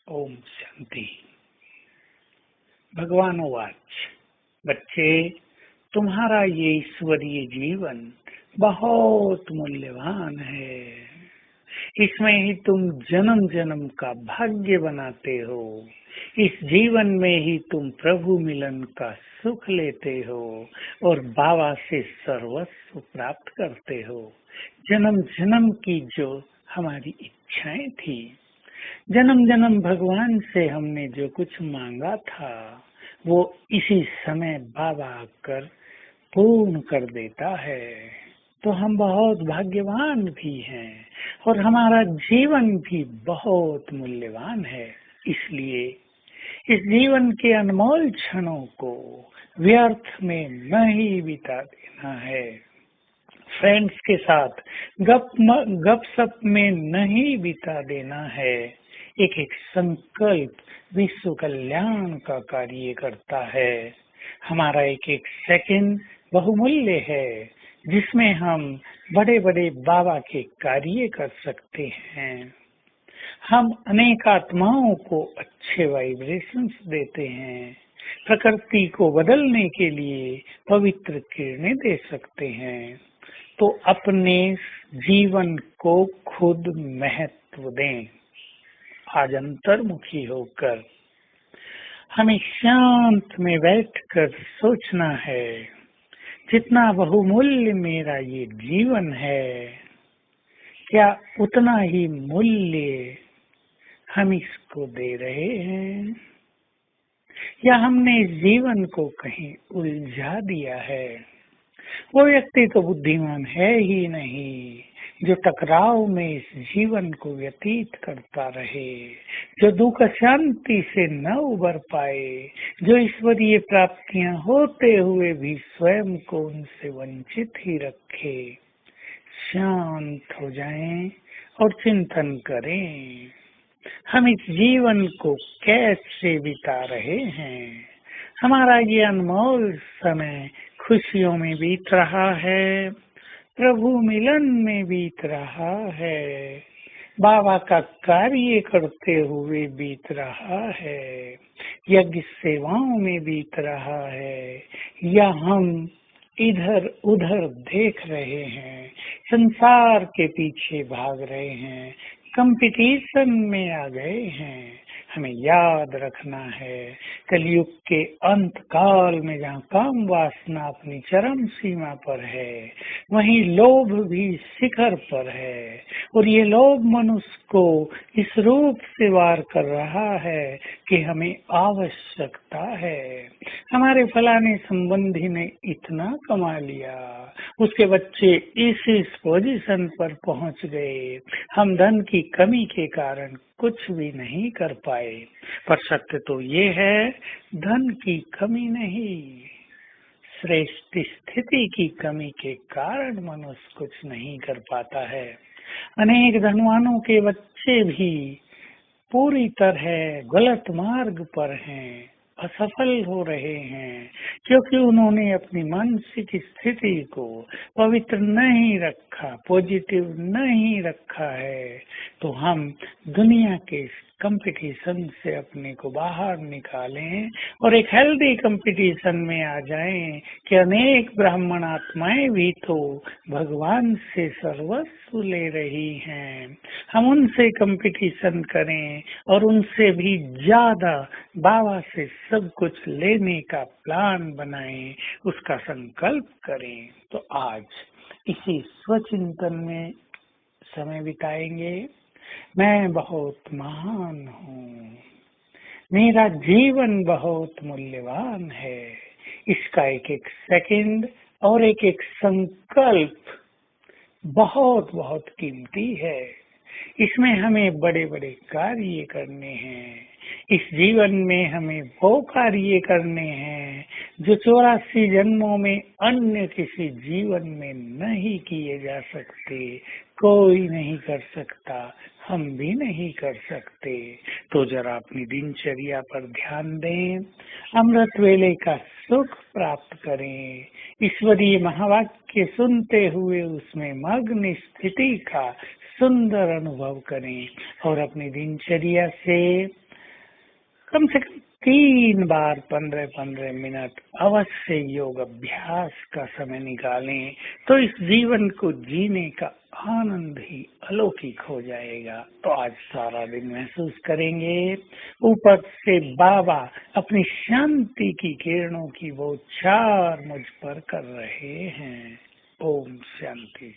ओम शांति। भगवान वाच, बच्चे, तुम्हारा ये ईश्वरीय जीवन बहुत मूल्यवान है। इसमें ही तुम जन्म जन्म का भाग्य बनाते हो। इस जीवन में ही तुम प्रभु मिलन का सुख लेते हो और बाबा से सर्वस्व प्राप्त करते हो। जन्म जन्म की जो हमारी इच्छाएं थी, जन्म जन्म भगवान से हमने जो कुछ मांगा था, वो इसी समय बाबा आकर पूर्ण कर देता है। तो हम बहुत भाग्यवान भी हैं और हमारा जीवन भी बहुत मूल्यवान है। इसलिए इस जीवन के अनमोल क्षणों को व्यर्थ में नहीं बिता देना है। फ्रेंड्स के साथ गपशप में नहीं बिता देना है। एक एक संकल्प विश्व कल्याण का कार्य करता है। हमारा एक एक सेकंड बहुमूल्य है, जिसमें हम बड़े बड़े बाबा के कार्य कर सकते हैं। हम अनेक आत्माओं को अच्छे वाइब्रेशंस देते हैं। प्रकृति को बदलने के लिए पवित्र किरणें दे सकते हैं। तो अपने जीवन को खुद महत्व दें। आज अंतर्मुखी होकर हमें शांत में बैठकर सोचना है, जितना बहुमूल्य मेरा ये जीवन है, क्या उतना ही मूल्य हम इसको दे रहे हैं, या हमने इस जीवन को कहीं उलझा दिया है। वो व्यक्ति तो बुद्धिमान है ही नहीं जो टकराव में इस जीवन को व्यतीत करता रहे, जो दुख शांति से न उबर पाए, जो ईश्वरीय प्राप्तियां होते हुए भी स्वयं को उनसे वंचित ही रखे। शांत हो जाएं और चिंतन करें, हम इस जीवन को कैसे बिता रहे हैं। हमारा ये अनमोल समय खुशियों में बीत रहा है, प्रभु मिलन में बीत रहा है, बाबा का कार्य करते हुए बीत रहा है, यज्ञ सेवाओं में बीत रहा है, या हम इधर उधर देख रहे हैं, संसार के पीछे भाग रहे हैं, कंपटीशन में आ गए हैं। हमें याद रखना है, कलयुग के अंत काल में जहाँ काम वासना अपनी चरम सीमा पर है, वहीं लोभ भी शिखर पर है। और ये लोभ मनुष्य को इस रूप से वार कर रहा है कि हमें आवश्यकता है। हमारे फलाने संबंधी ने इतना कमा लिया, उसके बच्चे इस पोजीशन पर पहुंच गए, हम धन की कमी के कारण कुछ भी नहीं कर पाए। पर सत्य तो ये है, धन की कमी नहीं, श्रेष्ठ स्थिति की कमी के कारण मनुष्य कुछ नहीं कर पाता है। अनेक धनवानों के बच्चे भी पूरी तरह गलत मार्ग पर हैं, असफल हो रहे हैं, क्योंकि उन्होंने अपनी मानसिक स्थिति को पवित्र नहीं रखा, पॉजिटिव नहीं रखा है। तो हम दुनिया के कंपटीशन से अपने को बाहर निकालें और एक हेल्दी कंपटीशन में आ जाएं कि अनेक ब्राह्मण आत्माएं भी तो भगवान से सर्वस्व ले रही हैं। हम उनसे कंपटीशन करें और उनसे भी ज्यादा बाबा से सब कुछ लेने का प्लान बनाएं, उसका संकल्प करें। तो आज इसी स्वचिंतन में समय बिताएंगे। मैं बहुत महान हूँ, मेरा जीवन बहुत मूल्यवान है, इसका एक एक सेकंड और एक एक संकल्प बहुत बहुत कीमती है। इसमें हमें बड़े बड़े कार्य करने हैं। इस जीवन में हमें वो कार्य करने हैं जो 84 जन्मों में अन्य किसी जीवन में नहीं किए जा सकते। कोई नहीं कर सकता, हम भी नहीं कर सकते। तो जरा अपनी दिनचर्या पर ध्यान दें, अमृत वेले का सुख प्राप्त करें, ईश्वरीय महावाक्य सुनते हुए उसमें मग्न स्थिति का सुंदर अनुभव करें और अपनी दिनचर्या से कम से कम 3 बार 15-15 मिनट अवश्य योग अभ्यास का समय निकालें, तो इस जीवन को जीने का आनंद ही अलौकिक हो जाएगा। तो आज सारा दिन महसूस करेंगे ऊपर से बाबा अपनी शांति की किरणों की बौछार मुझ पर कर रहे हैं। ओम शांति।